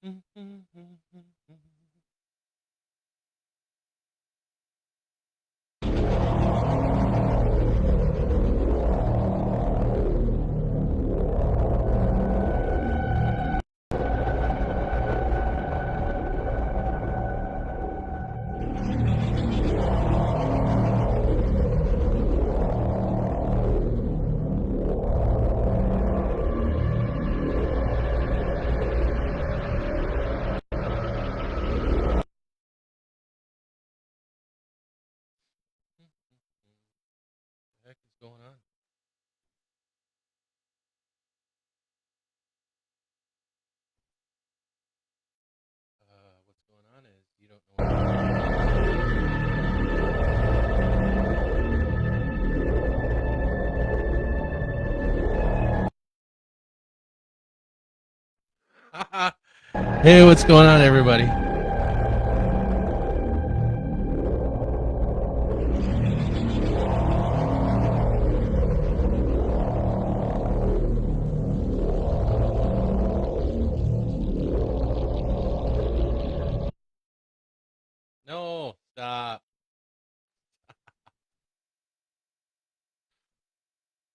What the heck is going on? What's going on is you don't know. Hey, what's going on, everybody? No, stop.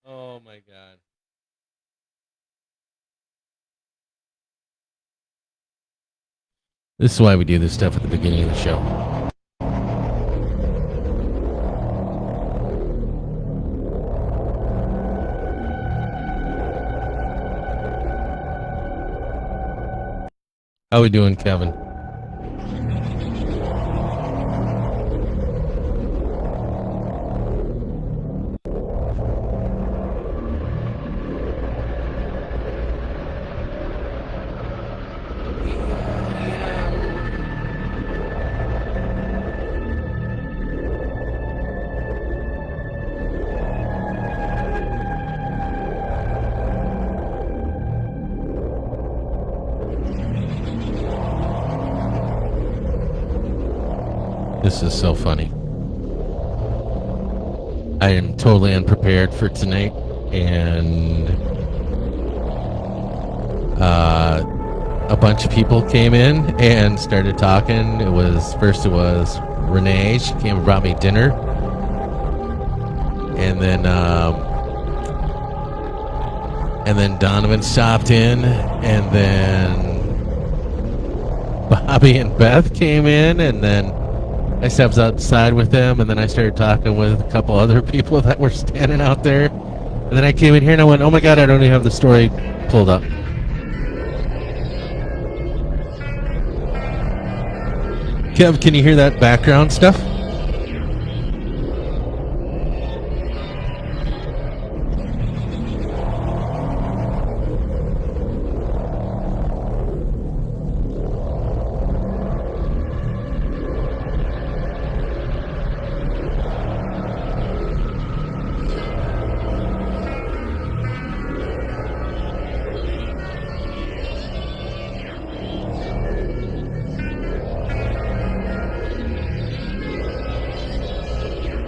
Oh my god. This is why we do this stuff at the beginning of the show. How we doing, Kevin? This is so funny. I am totally unprepared for tonight, and a bunch of people came in and started talking. It was Renee. She came and brought me dinner, and then Donovan stopped in, and then Bobby and Beth came in, and then I stepped outside with them, and then I started talking with a couple other people that were standing out there. And then I came in here and I went, oh my god, I don't even have the story pulled up. Kev, can you hear that background stuff?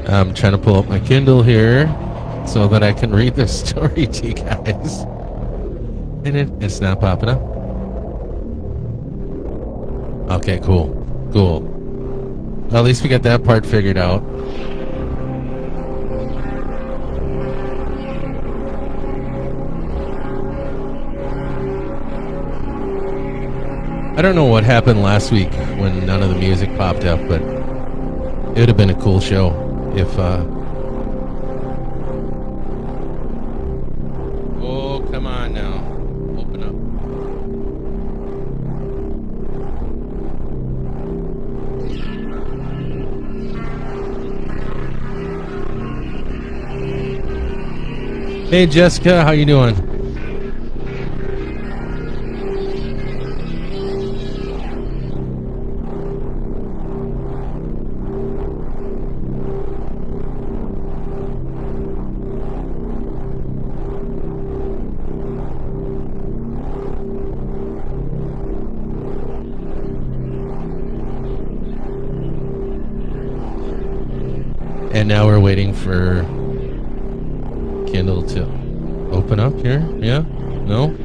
I'm trying to pull up my Kindle here so that I can read this story to you guys. And it's not popping up. Okay, cool. Well, at least we got that part figured out. I don't know what happened last week when none of the music popped up, but it would have been a cool show if oh, come on now. Open up. Hey Jessica, how you doing? And now we're waiting for Kindle to open up here. Yeah? No?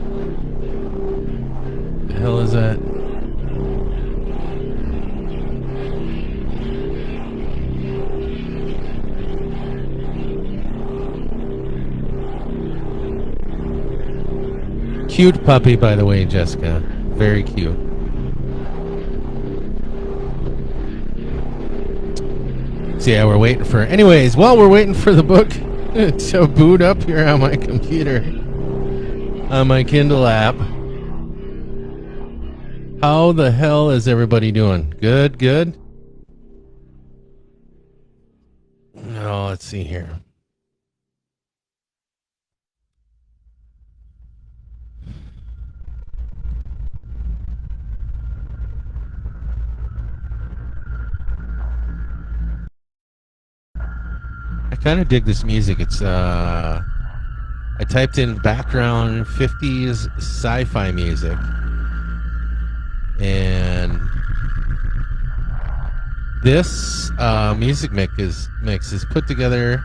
The hell is that? Cute puppy, by the way, Jessica. Very cute. So yeah, we're waiting for... Anyways, while we're waiting for the book to boot up here on my computer, on my Kindle app, how the hell is everybody doing? Good, good? Oh, let's see here. I kind of dig this music. It's I typed in background 50s sci-fi music, and this music mix is put together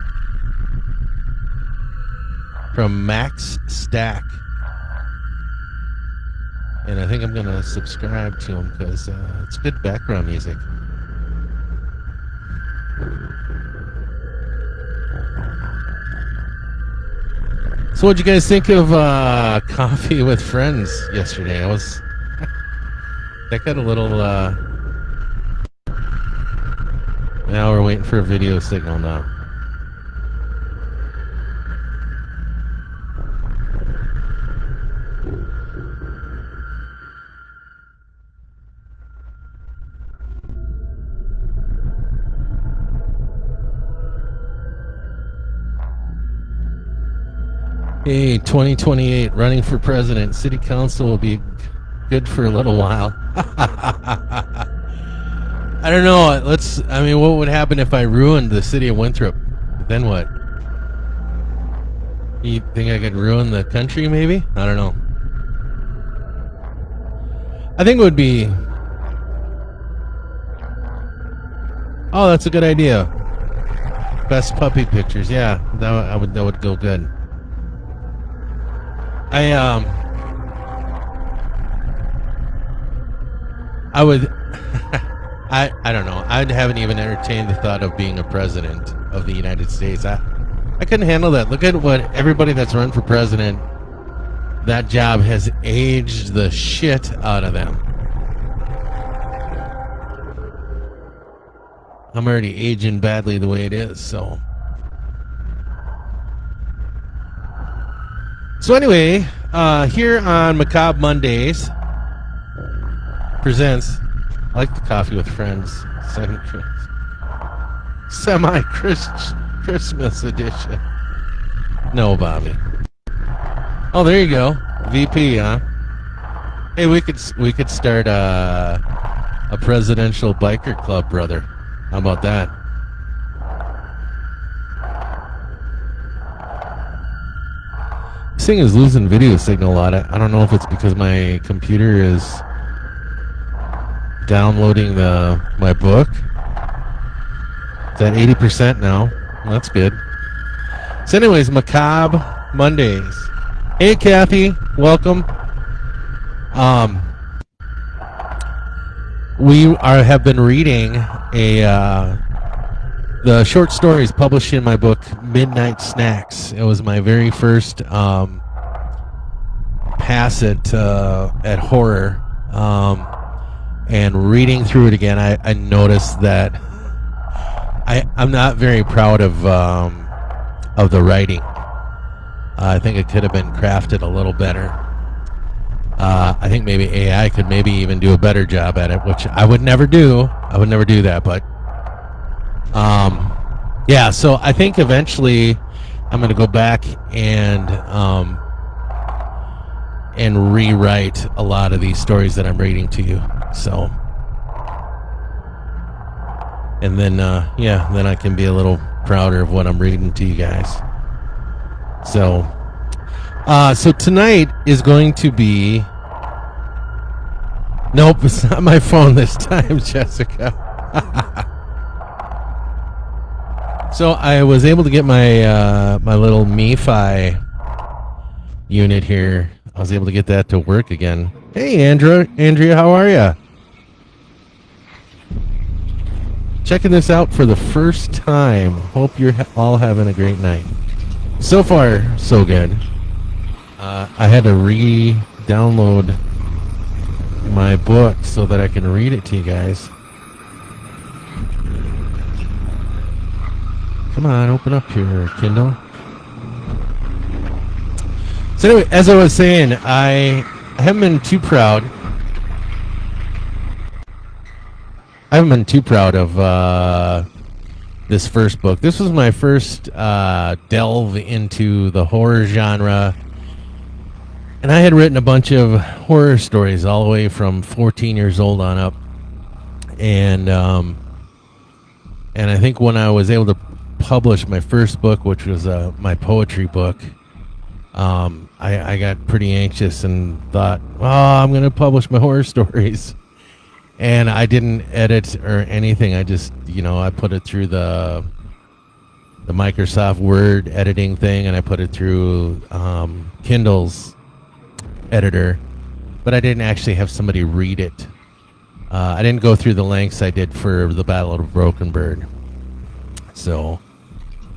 from Max Stack, and I think I'm gonna subscribe to him because it's good background music. So what'd you guys think of Coffee with Friends yesterday? That got a little now we're waiting for a video signal now. Hey, 2028, running for president. City council will be good for a little while. I don't know. What would happen if I ruined the city of Winthrop? Then what? You think I could ruin the country, maybe? I don't know. I think it would be... Oh, that's a good idea. Best puppy pictures. Yeah, that would go good. I would I don't know. I haven't even entertained the thought of being a president of the United States. I couldn't handle that. Look at what everybody that's run for president, that job has aged the shit out of them. I'm already aging badly the way it is, so. So anyway, here on Macabre Mondays presents, I like the Coffee with Friends semi-Christmas edition. No, Bobby. Oh, there you go, VP, huh? Hey, we could start a presidential biker club, brother. How about that? This thing is losing video signal a lot. I don't know if it's because my computer is downloading my book. It's at 80% now. Well, that's good. So anyways, Macabre Mondays. Hey, Kathy. Welcome. We have been reading the short stories published in my book, Midnight Snacks. It was my very first pass at horror. And reading through it again, I noticed that I'm not very proud of the writing. I think it could have been crafted a little better. I think maybe AI could maybe even do a better job at it, which I would never do. I would never do that, but yeah. So I think eventually I'm going to go back and rewrite a lot of these stories that I'm reading to you. So, and then then I can be a little prouder of what I'm reading to you guys. So tonight is going to be... Nope, it's not my phone this time, Jessica. So I was able to get my my little MiFi unit here. I was able to get that to work again. Hey, Andrea, how are ya? Checking this out for the first time. Hope you're all having a great night. So far, so good. I had to re-download my book so that I can read it to you guys. Come on, open up your Kindle. So anyway, as I was saying, I haven't been too proud. I haven't been too proud of this first book. This was my first delve into the horror genre. And I had written a bunch of horror stories all the way from 14 years old on up. And I think when I was able to publish my first book, which was my poetry book, I got pretty anxious and thought, oh, I'm going to publish my horror stories. And I didn't edit or anything. I just, I put it through the Microsoft Word editing thing, and I put it through Kindle's editor, but I didn't actually have somebody read it. I didn't go through the lengths I did for the Battle of the Broken Bird. So,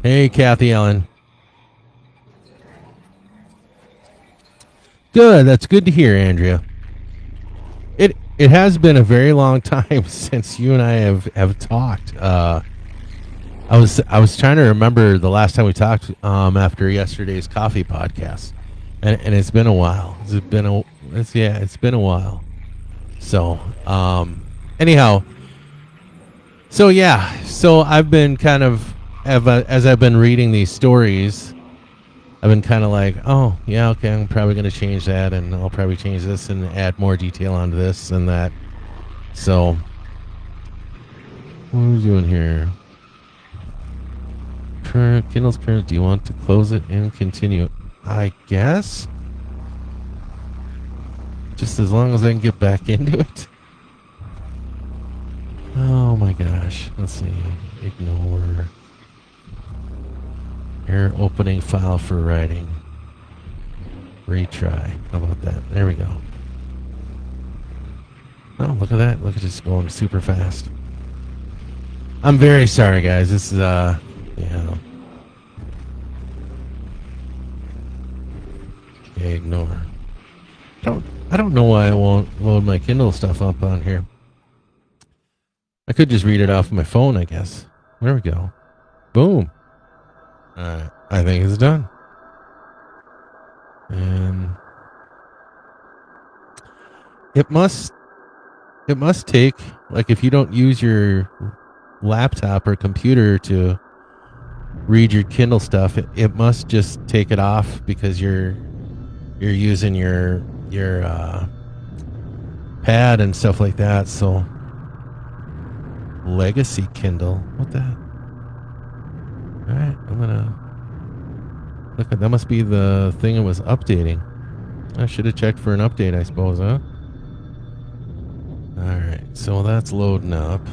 hey, Kathy Ellen. Good. That's good to hear, Andrea. It has been a very long time since you and I have talked. I was trying to remember the last time we talked after yesterday's coffee podcast, and it's been a while. It's been a while. So anyhow, so I've been kind of as I've been reading these stories, I've been kind of like, oh, yeah, okay, I'm probably going to change that, and I'll probably change this and add more detail onto this and that. So, what are we doing here? Kindle's current, do you want to close it and continue it? I guess. Just as long as I can get back into it. Oh my gosh. Let's see. Ignore. Error opening file for writing. Retry. How about that? There we go. Oh, look at that. Look at this going super fast. I'm very sorry, guys. This is, yeah, ignore. I don't know why I won't load my Kindle stuff up on here. I could just read it off my phone, I guess. There we go. Boom. I think it's done. And it must take, like, if you don't use your laptop or computer to read your Kindle stuff, it must just take it off because you're using your pad and stuff like that. So legacy Kindle, what the? All right, I'm gonna look at that. Must be the thing it was updating. I should have checked for an update, I suppose, huh? All right, so that's loading up.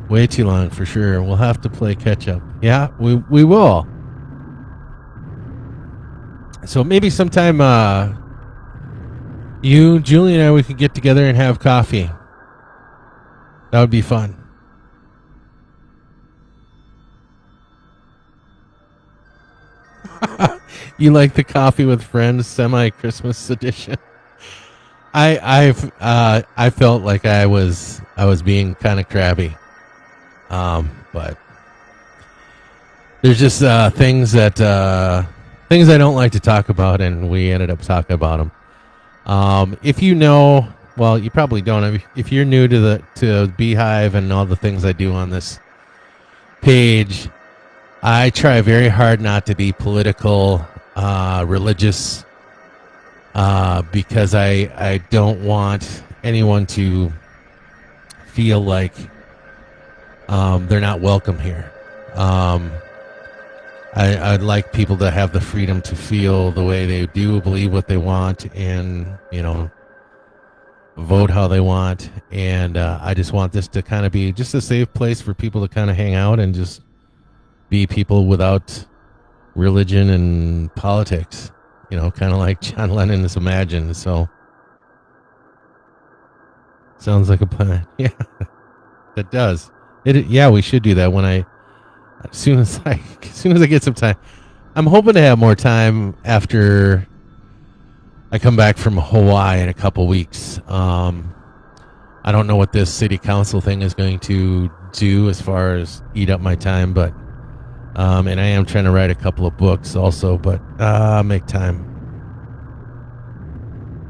Way too long for sure. We'll have to play catch up. Yeah, we will. So maybe sometime you, Julie, and I, we could get together and have coffee. That would be fun. You like the Coffee with Friends semi-Christmas edition? I felt like I was being kind of crabby, but there's just things I don't like to talk about, and we ended up talking about them. If you know, well, you probably don't. If you're new to b.hive and all the things I do on this page, I try very hard not to be political, religious, because I don't want anyone to feel like they're not welcome here. I'd like people to have the freedom to feel the way they do, believe what they want, and, vote how they want. And I just want this to kind of be just a safe place for people to kind of hang out and just be people without religion and politics, kind of like John Lennon is imagined. So sounds like a plan. Yeah, that does. Yeah, we should do that as soon as I get some time. I'm hoping to have more time after I come back from Hawaii in a couple weeks. I don't know what this city council thing is going to do as far as eat up my time, but and I am trying to write a couple of books also, but make time.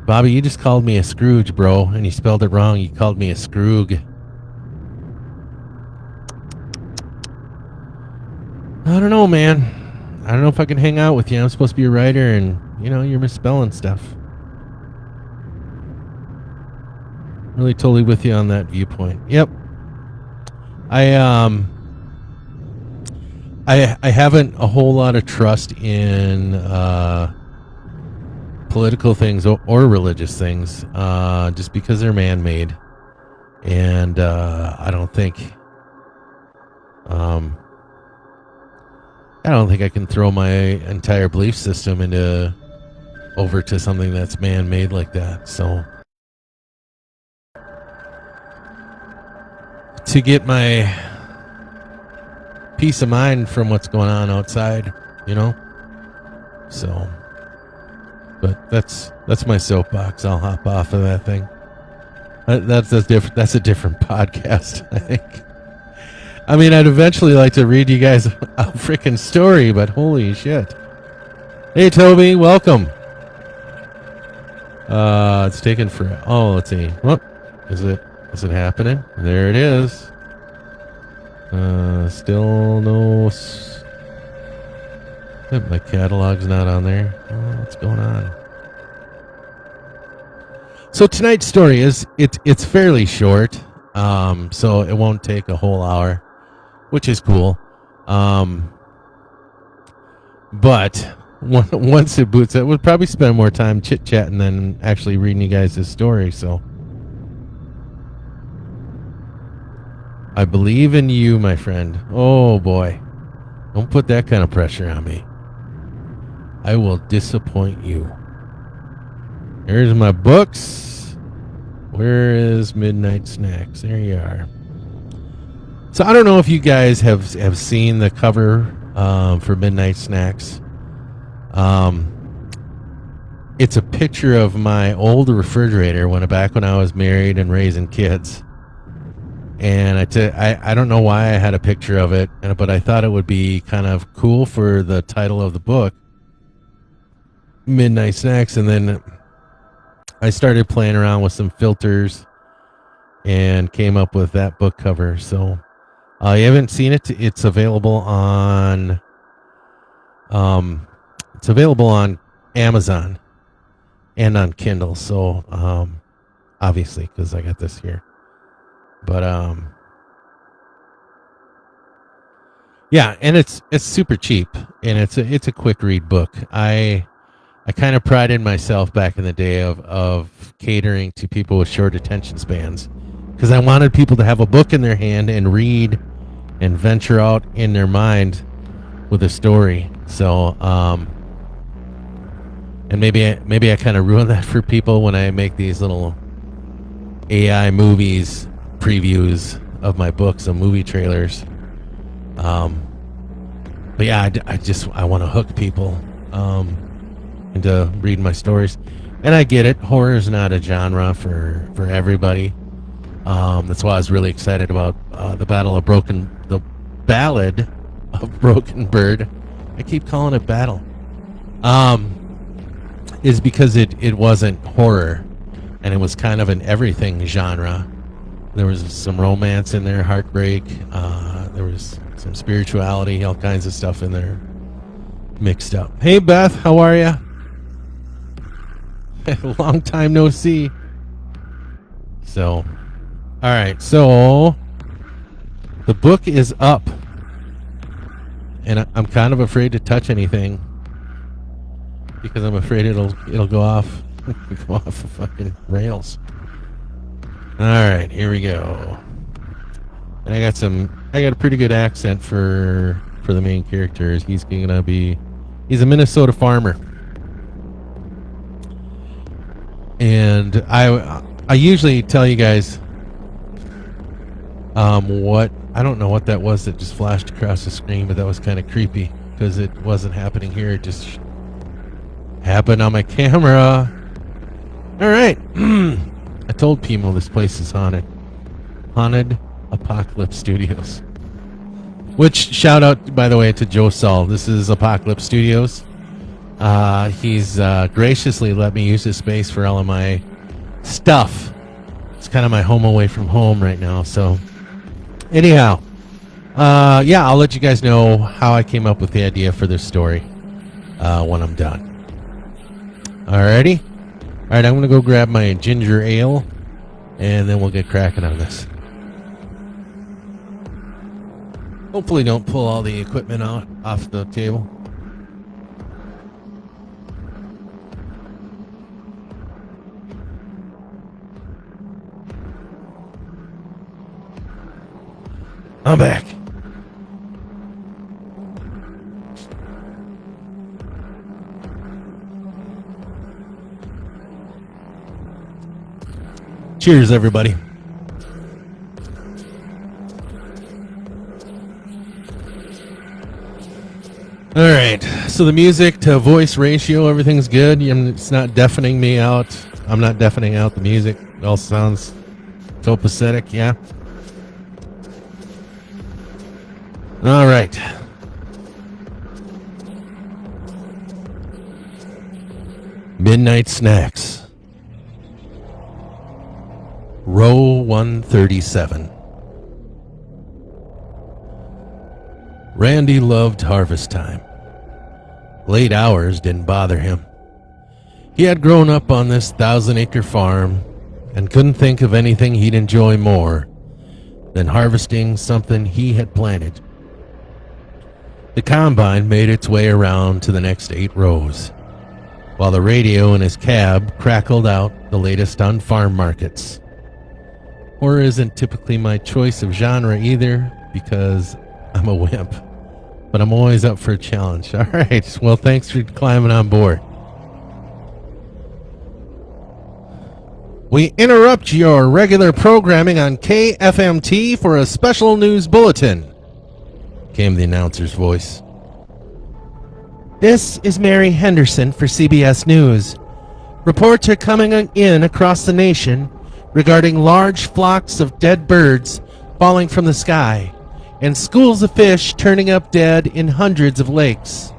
Bobby, you just called me a Scrooge, bro, and you spelled it wrong. You called me a Scroog. I don't know, man. I don't know if I can hang out with you. I'm supposed to be a writer, and you're misspelling stuff. Really totally with you on that viewpoint. Yep. I haven't a whole lot of trust in political things or religious things, just because they're man-made, and I don't think I can throw my entire belief system over to something that's man-made like that. So to get my peace of mind from what's going on outside, So, but that's my soapbox. I'll hop off of that thing. That's a different podcast, I think. I mean, I'd eventually like to read you guys a freaking story, but holy shit. Hey, Toby, welcome. It's taken for... Oh, let's see. What? Is it happening? There it is. Still no... My catalog's not on there. What's going on? So tonight's story it's fairly short, so it won't take a whole hour, which is cool. But once it boots up, we'll probably spend more time chit-chatting than actually reading you guys this story. So I believe in you, my friend. Oh boy, don't put that kind of pressure on me. I will disappoint you. Here's my books. Where is Midnight Snacks? There you are. So I don't know if you guys have seen the cover for Midnight Snacks. It's a picture of my old refrigerator back when I was married and raising kids. And I don't know why I had a picture of it, but I thought it would be kind of cool for the title of the book, Midnight Snacks. And then I started playing around with some filters and came up with that book cover. So you haven't seen it? It's available on Amazon and on Kindle. So obviously, because I got this here. But yeah, and it's super cheap, and it's a quick read book. I kind of prided myself back in the day of catering to people with short attention spans, because I wanted people to have a book in their hand and read and venture out in their mind with a story. So and maybe I kind of ruin that for people when I make these little AI movies previews of my books and movie trailers. But yeah, I want to hook people into reading my stories, and I get it. Horror is not a genre for everybody. That's why I was really excited about the Ballad of Broken Bird. I keep calling it Battle. Is because it wasn't horror, and it was kind of an everything genre. There was some romance in there, heartbreak. There was some spirituality, all kinds of stuff in there mixed up. Hey, Beth, how are you? Long time no see. So, all right. So, the book is up, and I'm kind of afraid to touch anything because I'm afraid it'll go off the fucking rails. All right, here we go. And I got a pretty good accent for the main characters. He's a Minnesota farmer. And I usually tell you guys what I don't know what that was that just flashed across the screen, but that was kind of creepy. because it wasn't happening here. It just happened on my camera. All right. I told Pimo this place is haunted. Haunted Apocalypse Studios. Which, shout out, by the way, to Joe Saul. This is Apocalypse Studios. He's graciously let me use this space for all of my stuff. It's kind of my home away from home right now. So, anyhow, yeah, I'll let you guys know how I came up with the idea for this story when I'm done. Alrighty? Alright, I'm going to go grab my ginger ale, and then we'll get cracking on this. Hopefully don't pull all the equipment out off the table. I'm back. Cheers, everybody. All right, so the music to voice ratio, everything's good. It's not deafening me out. I'm not deafening out the music. It all sounds copacetic, yeah? All right. Midnight Snacks. Row 137. Randy loved harvest time. Late hours didn't bother him. He had grown up on this 1,000-acre farm and couldn't think of anything he'd enjoy more than harvesting something he had planted. The combine made its way around to the next 8 rows, while the radio in his cab crackled out the latest on farm markets. Horror isn't typically my choice of genre either, because I'm a wimp. But I'm always up for a challenge. All right. Well, thanks for climbing on board. We interrupt your regular programming on KFMT for a special news bulletin, came the announcer's voice. This is Mary Henderson for CBS News. Reports are coming in across the nation regarding large flocks of dead birds falling from the sky and schools of fish turning up dead in hundreds of lakes.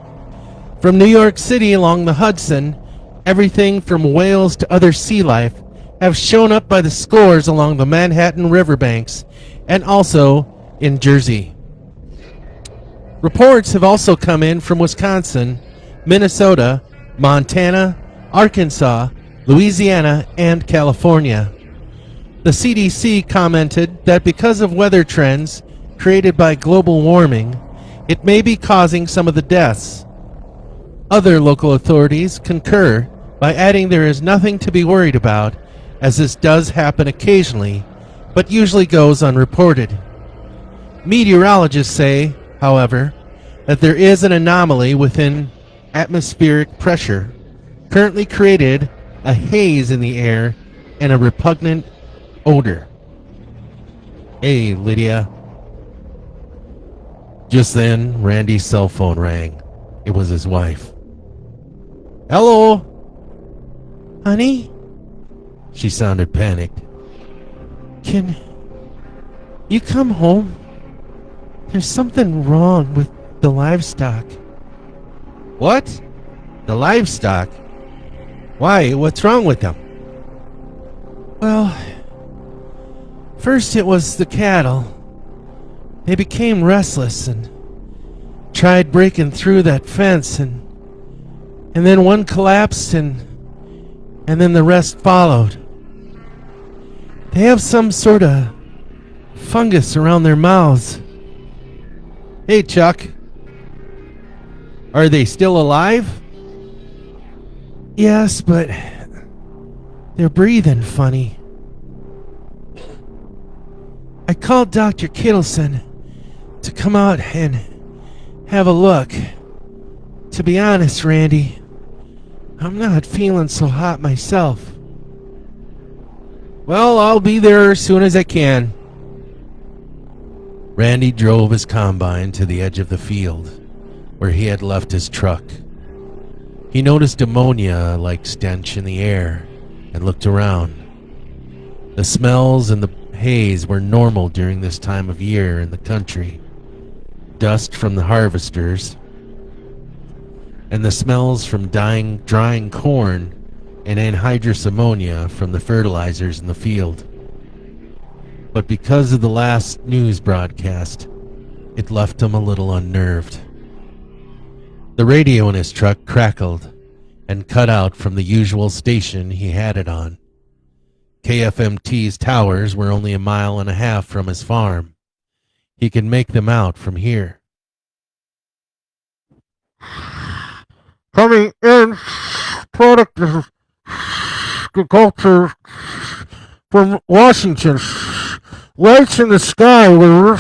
From New York City along the Hudson, everything from whales to other sea life have shown up by the scores along the Manhattan riverbanks and also in Jersey. Reports have also come in from Wisconsin, Minnesota, Montana, Arkansas, Louisiana, and California. The CDC commented that because of weather trends created by global warming, it may be causing some of the deaths. Other local authorities concur by adding there is nothing to be worried about, as this does happen occasionally, but usually goes unreported. Meteorologists say, however, that there is an anomaly within atmospheric pressure, currently created a haze in the air and a repugnant odor. Hey, Lydia. Just then, Randy's cell phone rang. It was his wife. Hello? Honey? She sounded panicked. Can you come home? There's something wrong with the livestock. What? The livestock? Why? What's wrong with them? Well, first it was the cattle. They became restless and tried breaking through that fence, and then one collapsed, and then the rest followed. They have some sort of fungus around their mouths. Hey, Chuck. Are they still alive? Yes, but they're breathing funny. I called Dr. Kittleson to come out and have a look. To be honest, Randy, I'm not feeling so hot myself. Well, I'll be there as soon as I can. Randy drove his combine to the edge of the field, where he had left his truck. He noticed ammonia-like stench in the air and looked around. The smells and the haze were normal during this time of year in the country. Dust from the harvesters and the smells from drying corn and anhydrous ammonia from the fertilizers in the field. But because of the last news broadcast, it left him a little unnerved. The radio in his truck crackled and cut out from the usual station he had it on. KFMT's towers were only 1.5 miles from his farm. He could make them out from here. Coming in, product of agriculture from Washington. Lights in the sky were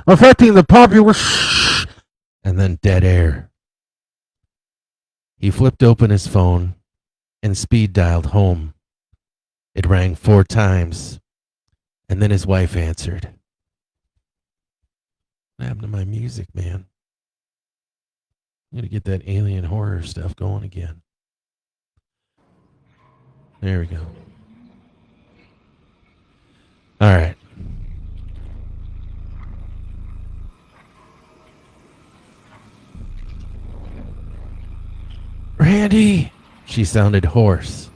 affecting the populace. And then dead air. He flipped open his phone and speed dialed home. It rang 4 times, and then his wife answered. What happened to my music, man? I'm gonna get that alien horror stuff going again. There we go. All right. Randy! She sounded hoarse.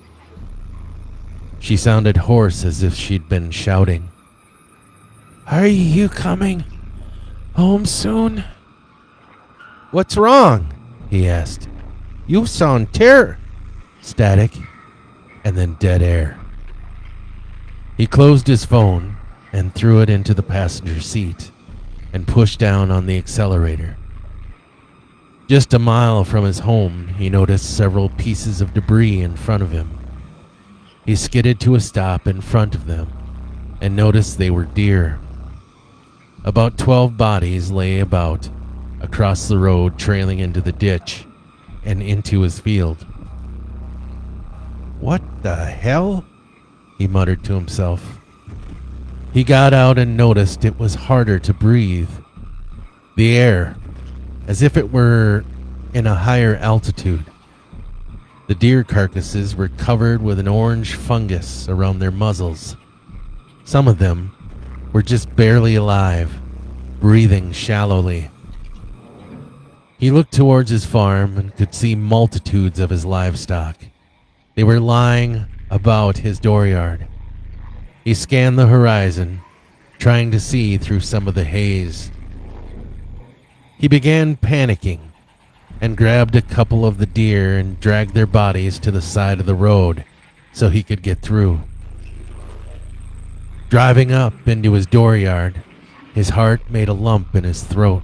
She sounded hoarse as if she'd been shouting. Are you coming home soon? What's wrong? He asked. You sound static, and then dead air. He closed his phone and threw it into the passenger seat and pushed down on the accelerator. Just 1 mile from his home, he noticed several pieces of debris in front of him. He skidded to a stop in front of them and noticed they were deer. About 12 bodies lay about across the road, trailing into the ditch and into his field. What the hell? He muttered to himself. He got out and noticed it was harder to breathe. The air, as if it were in a higher altitude. The deer carcasses were covered with an orange fungus around their muzzles. Some of them were just barely alive, breathing shallowly. He looked towards his farm and could see multitudes of his livestock. They were lying about his dooryard. He scanned the horizon, trying to see through some of the haze. He began panicking and grabbed a couple of the deer and dragged their bodies to the side of the road so he could get through. Driving up into his dooryard, his heart made a lump in his throat.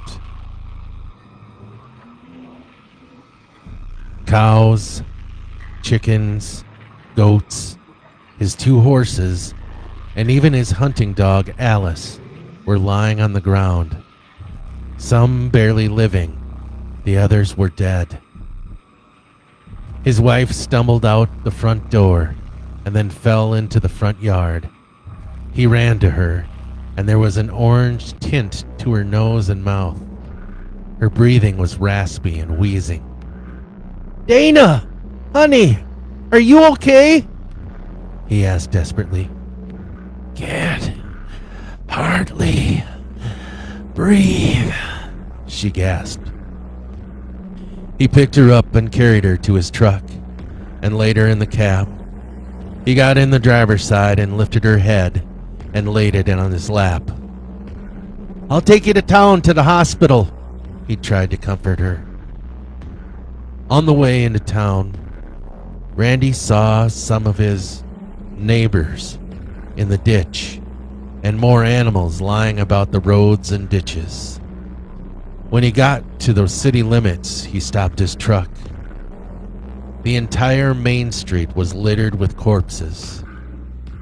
Cows, chickens, goats, his 2 horses, and even his hunting dog Alice were lying on the ground. Some barely living, the others were dead. His wife stumbled out the front door and then fell into the front yard. He ran to her, and there was an orange tint to her nose and mouth. Her breathing was raspy and wheezing. Dana! Honey! Are you okay? He asked desperately. Can't hardly breathe, she gasped. He picked her up and carried her to his truck, and laid her in the cab. He got in the driver's side and lifted her head and laid it on his lap. I'll take you to town to the hospital, he tried to comfort her. On the way into town, Randy saw some of his neighbors in the ditch and more animals lying about the roads and ditches. When he got to the city limits, he stopped his truck. The entire main street was littered with corpses.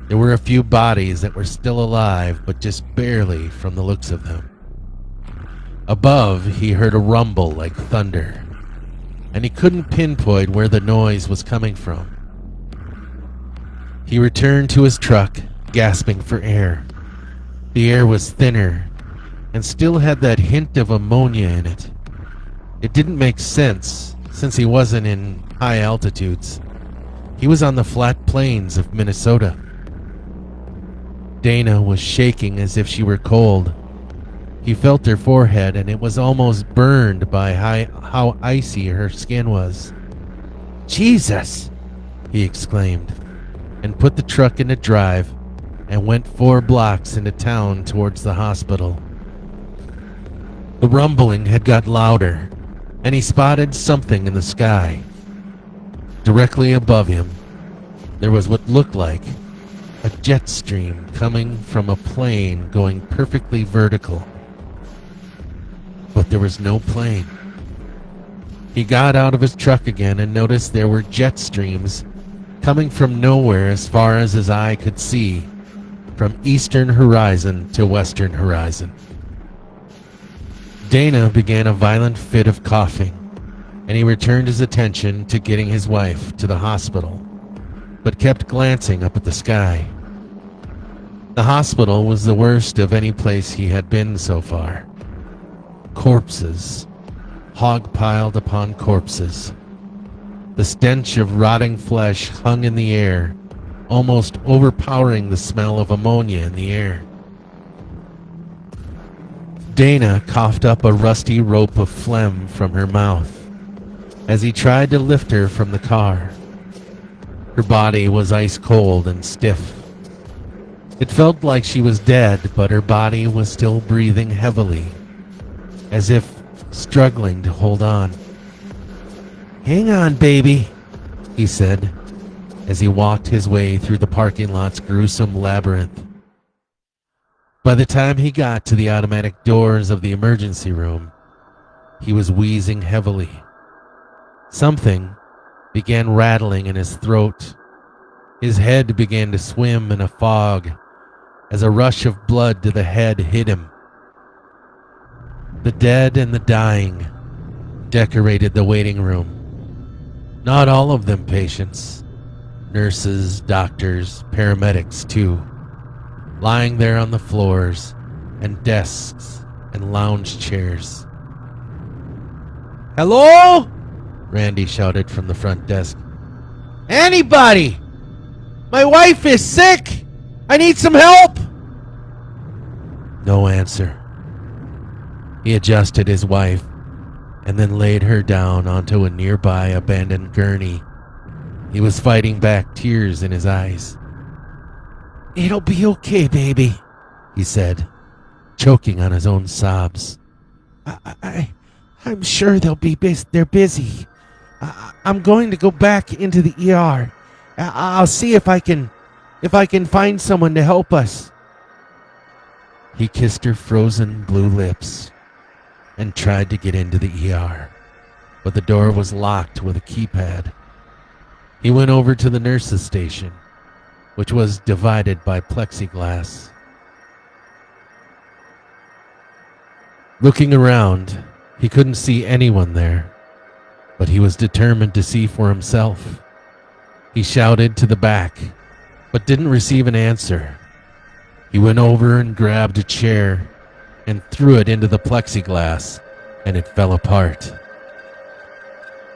There were a few bodies that were still alive, but just barely from the looks of them. Above, he heard a rumble like thunder, and he couldn't pinpoint where the noise was coming from. He returned to his truck, gasping for air. The air was thinner and still had that hint of ammonia in it. It didn't make sense since he wasn't in high altitudes. He was on the flat plains of Minnesota. Dana was shaking as if she were cold. He felt her forehead, and it was almost burned by how icy her skin was. "Jesus!" he exclaimed, and put the truck into drive and went 4 blocks into town towards the hospital. The rumbling had got louder, and he spotted something in the sky. Directly above him, there was what looked like a jet stream coming from a plane going perfectly vertical. But there was no plane. He got out of his truck again and noticed there were jet streams coming from nowhere as far as his eye could see, from eastern horizon to western horizon. Dana began a violent fit of coughing, and he returned his attention to getting his wife to the hospital, but kept glancing up at the sky. The hospital was the worst of any place he had been so far. Corpses, hog-piled upon corpses. The stench of rotting flesh hung in the air, almost overpowering the smell of ammonia in the air. Dana coughed up a rusty rope of phlegm from her mouth as he tried to lift her from the car. Her body was ice cold and stiff. It felt like she was dead, but her body was still breathing heavily, as if struggling to hold on. "Hang on, baby," he said, as he walked his way through the parking lot's gruesome labyrinth. By the time he got to the automatic doors of the emergency room, he was wheezing heavily. Something began rattling in his throat. His head began to swim in a fog as a rush of blood to the head hit him. The dead and the dying decorated the waiting room. Not all of them patients. Nurses, doctors, paramedics too, lying there on the floors and desks and lounge chairs. "Hello?" Randy shouted from the front desk. "Anybody? My wife is sick! I need some help!" No answer. He adjusted his wife and then laid her down onto a nearby abandoned gurney. He was fighting back tears in his eyes. "It'll be okay, baby," he said, choking on his own sobs. I'm sure they're busy. I'm going to go back into the ER. I'll see if I can find someone to help us." He kissed her frozen blue lips and tried to get into the ER, but the door was locked with a keypad. He went over to the nurse's station, which was divided by plexiglass. Looking around, he couldn't see anyone there, but he was determined to see for himself. He shouted to the back, but didn't receive an answer. He went over and grabbed a chair and threw it into the plexiglass, and it fell apart.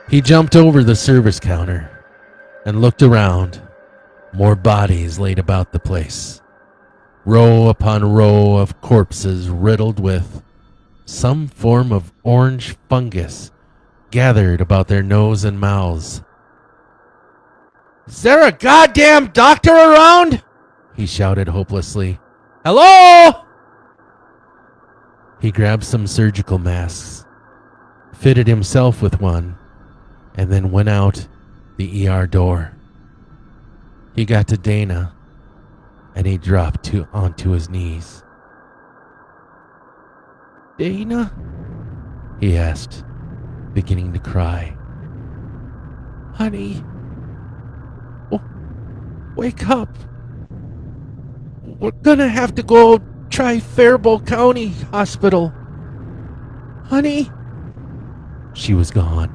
He jumped over the service counter and looked around. More bodies laid about the place. Row upon row of corpses riddled with some form of orange fungus gathered about their nose and mouths. "Is there a goddamn doctor around?" he shouted hopelessly. "Hello?" He grabbed some surgical masks, fitted himself with one, and then went out the ER door. He got to Dana, and he dropped onto his knees. "Dana?" he asked, beginning to cry. "Honey, wake up. We're gonna have to go try Faribault County Hospital. Honey?" She was gone.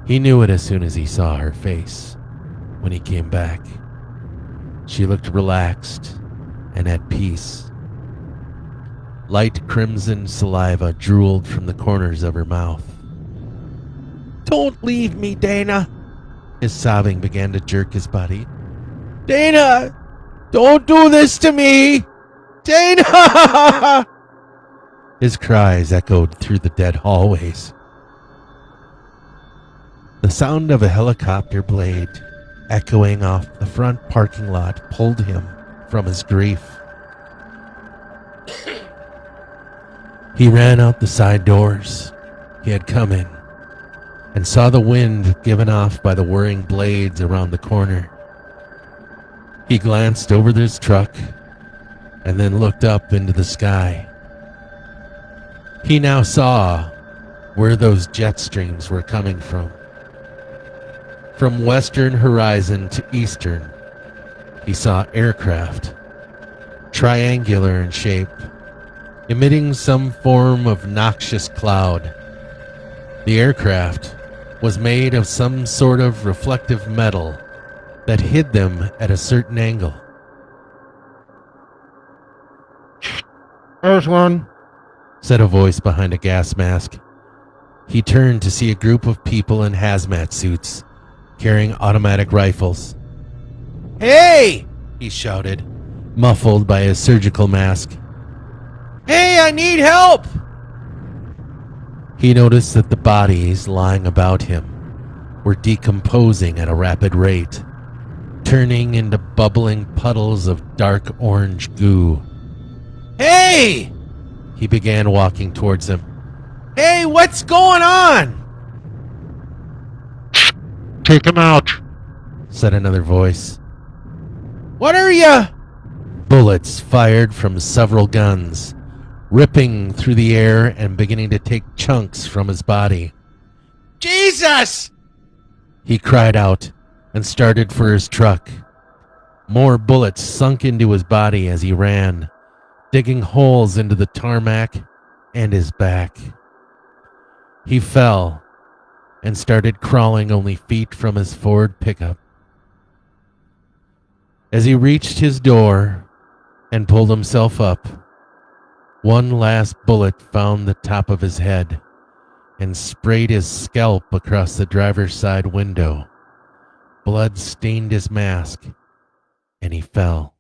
He knew it as soon as he saw her face when he came back. She looked relaxed and at peace. Light crimson saliva drooled from the corners of her mouth. Don't leave me, Dana. His sobbing began to jerk his body. Dana! Don't do this to me! Dana! His cries echoed through the dead hallways. The sound of a helicopter blade echoing off the front parking lot pulled him from his grief. He ran out the side doors he had come in and saw the wind given off by the whirring blades around the corner. He glanced over his truck and then looked up into the sky. He now saw where those jet streams were coming from. From western horizon to eastern, he saw aircraft, triangular in shape, emitting some form of noxious cloud. The aircraft was made of some sort of reflective metal that hid them at a certain angle. There's one, said a voice behind a gas mask. He turned to see a group of people in hazmat suits, carrying automatic rifles. Hey! He shouted, muffled by his surgical mask. Hey, I need help! He noticed that the bodies lying about him were decomposing at a rapid rate, turning into bubbling puddles of dark orange goo. Hey! He began walking towards them. Hey, what's going on? take him out, said another voice. What are you? Bullets fired from several guns, ripping through the air and beginning to take chunks from his body. Jesus! He cried out and started for his truck. More bullets sunk into his body as he ran, digging holes into the tarmac and his back. He fell and started crawling only feet from his Ford pickup. As he reached his door and pulled himself up, one last bullet found the top of his head and sprayed his scalp across the driver's side window. Blood stained his mask, and he fell.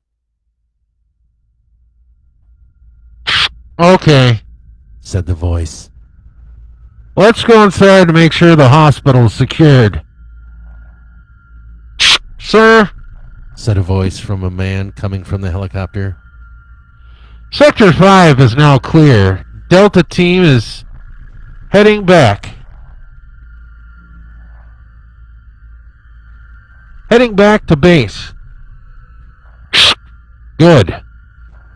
Okay, said the voice. Let's go inside to make sure the hospital's secured. Sir, said a voice from a man coming from the helicopter. Sector 5 is now clear. Delta team is heading back. Heading back to base. Good.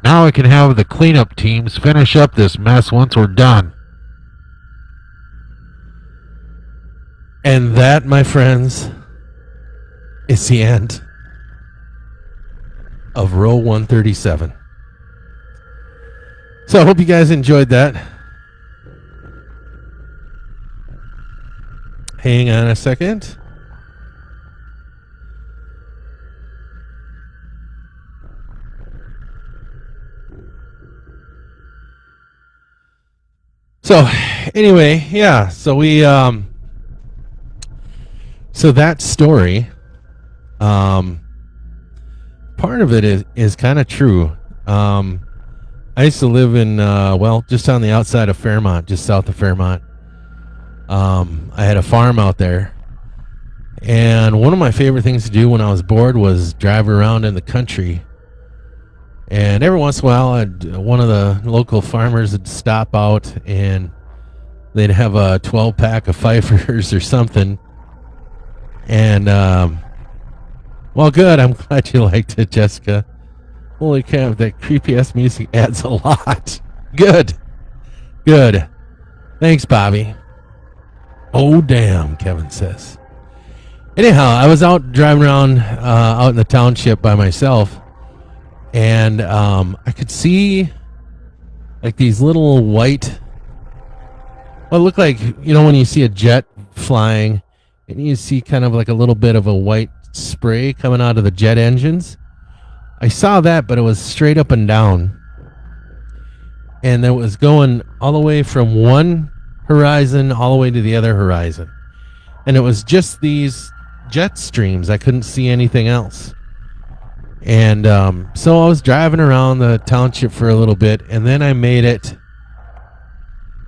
Now I can have the cleanup teams finish up this mess once we're done. And that, my friends, is the end of row 137. So I hope you guys enjoyed that. Hang on a second. So anyway, yeah, so we so that story, part of it is kind of true. I used to live in, just on the outside of Fairmont, just south of Fairmont. I had a farm out there. And one of my favorite things to do when I was bored was drive around in the country. And every once in a while, one of the local farmers would stop out and they'd have a 12-pack of Pfeifers or something. And, well, good. I'm glad you liked it, Jessica. Holy cow, that creepy-ass music adds a lot. Good. Good. Thanks, Bobby. Oh, damn, Kevin says. Anyhow, I was out driving around out in the township by myself, and I could see like these little white, well, it looked like, when you see a jet flying, and you see kind of like a little bit of a white spray coming out of the jet engines. I saw that, but it was straight up and down. And it was going all the way from one horizon all the way to the other horizon. and it was just these jet streams. I couldn't see anything else. And so I was driving around the township for a little bit, and then I made it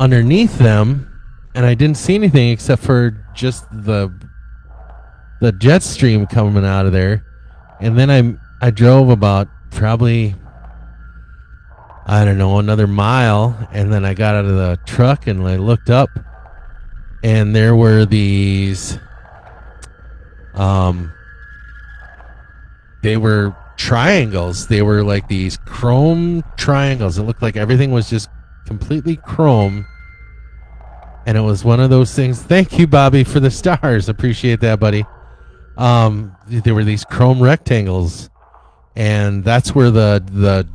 underneath them, and I didn't see anything except for just the jet stream coming out of there. And then I drove about probably, I don't know, another mile, and then I got out of the truck and I looked up, and there were these they were triangles. They were like these chrome triangles. It looked like everything was just completely chrome. And it was one of those things. Thank you, Bobby, for the stars. Appreciate that, buddy. There were these chrome rectangles, and that's where the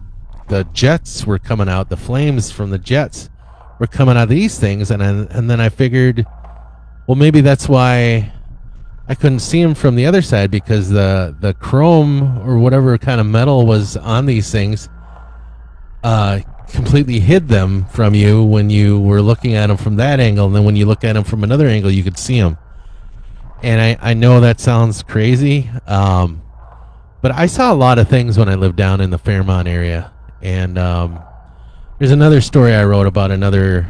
jets were coming out. The flames from the jets were coming out of these things, and then I figured, well, maybe that's why I couldn't see them from the other side, because the chrome or whatever kind of metal was on these things completely hid them from you when you were looking at them from that angle, and then when you look at them from another angle, you could see them. And I know that sounds crazy, but I saw a lot of things when I lived down in the Fairmont area. And there's another story I wrote about another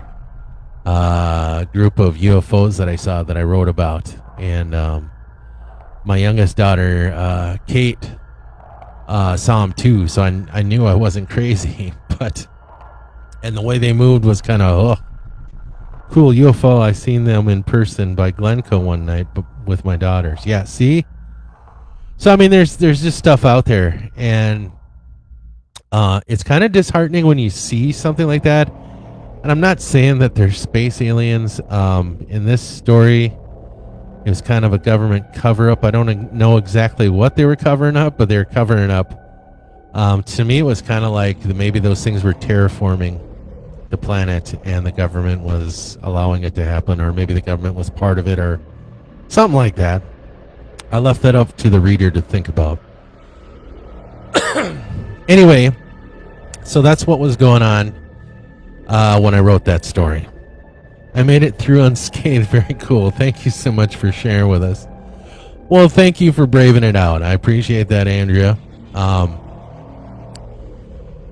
group of UFOs that I saw that I wrote about. And my youngest daughter, Kate, saw them too, so I knew I wasn't crazy. And the way they moved was kind of, cool UFO. I seen them in person by Glencoe one night with my daughters. Yeah, see? So, I mean, there's just stuff out there. And it's kind of disheartening when you see something like that. And I'm not saying that there's space aliens. In this story, it was kind of a government cover-up. I don't know exactly what they were covering up, but they were covering up. To me, it was kind of like maybe those things were terraforming the planet, and the government was allowing it to happen, or maybe the government was part of it, or something like that. I left that up to the reader to think about. Anyway, so that's what was going on when I wrote that story. I made it through unscathed. Very cool. Thank you so much for sharing with us. Well, thank you for braving it out. I appreciate that, Andrea.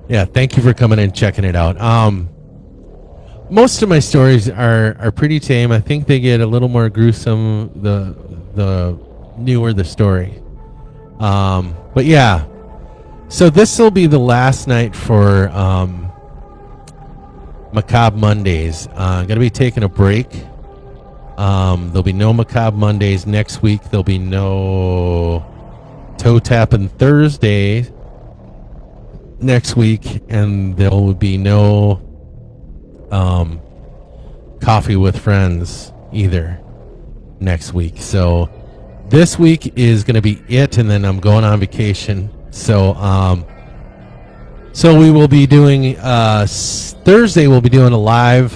Yeah, thank you for coming and checking it out. Most of my stories are pretty tame. I think they get a little more gruesome the newer the story. But yeah, so this will be the last night for Macabre Mondays. I'm going to be taking a break. There'll be no Macabre Mondays next week. There'll be no Toe Tapping Thursday next week, and there will be no Coffee with Friends either next week. So this week is going to be it, and then I'm going on vacation. So we will be doing Thursday. We'll be doing a live.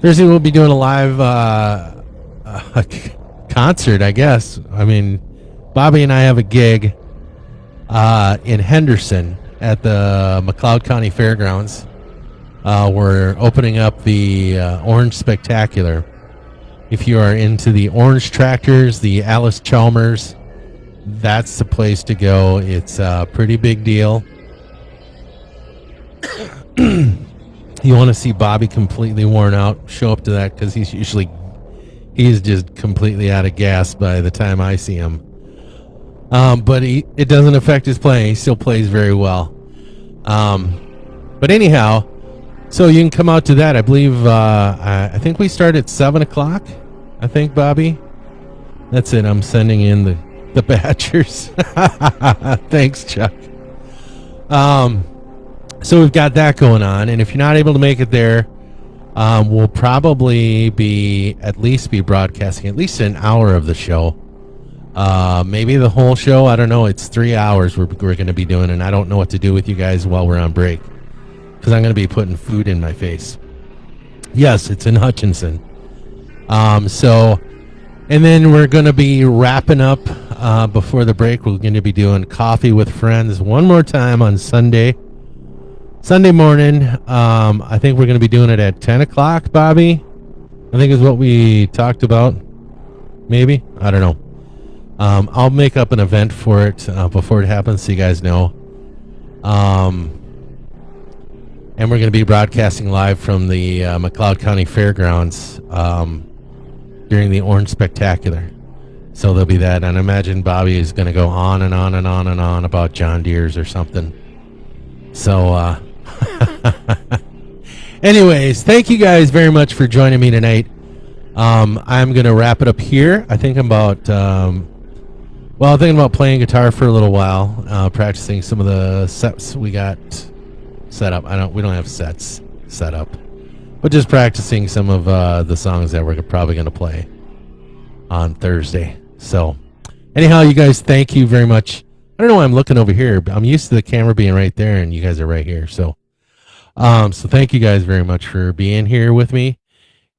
Thursday we'll be doing a live concert, I guess. I mean, Bobby and I have a gig in Henderson at the McLeod County Fairgrounds. We're opening up the Orange Spectacular. If you are into the Orange Tractors, the Alice Chalmers, that's the place to go. It's a pretty big deal. You want to see Bobby completely worn out, show up to that, because he's just completely out of gas by the time I see him. But it doesn't affect his playing. He still plays very well. But anyhow, so you can come out to that. I believe, I think we start at 7 o'clock. I think, Bobby. That's it. I'm sending in the Badgers. Thanks, Chuck. So we've got that going on. And if you're not able to make it there, we'll probably at least be broadcasting at least an hour of the show. Maybe the whole show. I don't know. It's 3 hours we're going to be doing, and I don't know what to do with you guys while we're on break, because I'm going to be putting food in my face. Yes, it's in Hutchinson. And then we're going to be wrapping up before the break. We're going to be doing Coffee with Friends one more time on Sunday morning. I think we're going to be doing it at 10 o'clock, Bobby. I think is what we talked about. Maybe, I don't know. I'll make up an event for it before it happens, so you guys know. And we're going to be broadcasting live from the McLeod County Fairgrounds during the Orange Spectacular. So there'll be that, and I imagine Bobby is going to go on and on and on and on about John Deere's or something. So, anyways, thank you guys very much for joining me tonight. I'm going to wrap it up here. I think I'm about, I'm thinking about playing guitar for a little while, practicing some of the sets we got set up. We don't have sets set up, but just practicing some of the songs that we're probably going to play on Thursday. So, anyhow, you guys, thank you very much. I don't know why I'm looking over here. I'm used to the camera being right there, and you guys are right here. So, thank you guys very much for being here with me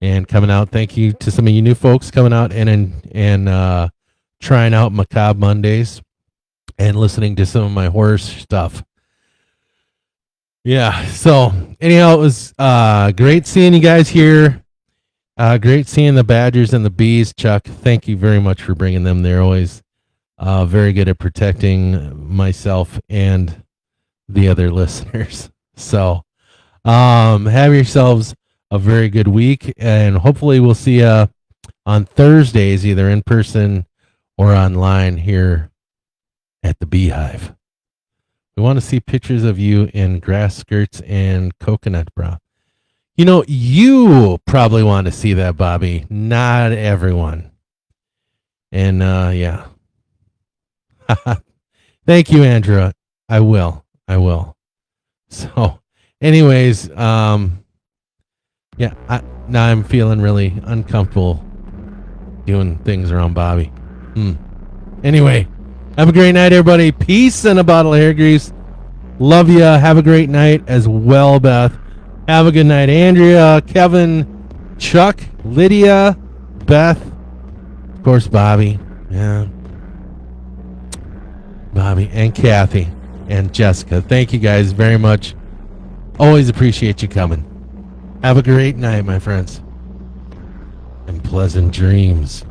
and coming out. Thank you to some of you new folks coming out and trying out Macabre Mondays and listening to some of my horror stuff. Yeah. So, anyhow, it was great seeing you guys here. Great seeing the Badgers and the Bees, Chuck. Thank you very much for bringing them. They're always very good at protecting myself and the other listeners. So have yourselves a very good week, and hopefully we'll see you on Thursdays, either in person or online here at the b.hive. We want to see pictures of you in grass skirts and coconut bra. You know, you probably want to see that, Bobby. Not everyone. And, yeah. Thank you, Andrea. I will. So, anyways, yeah, now I'm feeling really uncomfortable doing things around Bobby. Anyway, have a great night, everybody. Peace and a bottle of hair grease. Love ya. Have a great night as well, Beth. Have a good night, Andrea, Kevin, Chuck, Lydia, Beth, of course, Bobby. Yeah. Bobby and Kathy and Jessica. Thank you guys very much. Always appreciate you coming. Have a great night, my friends. And pleasant dreams.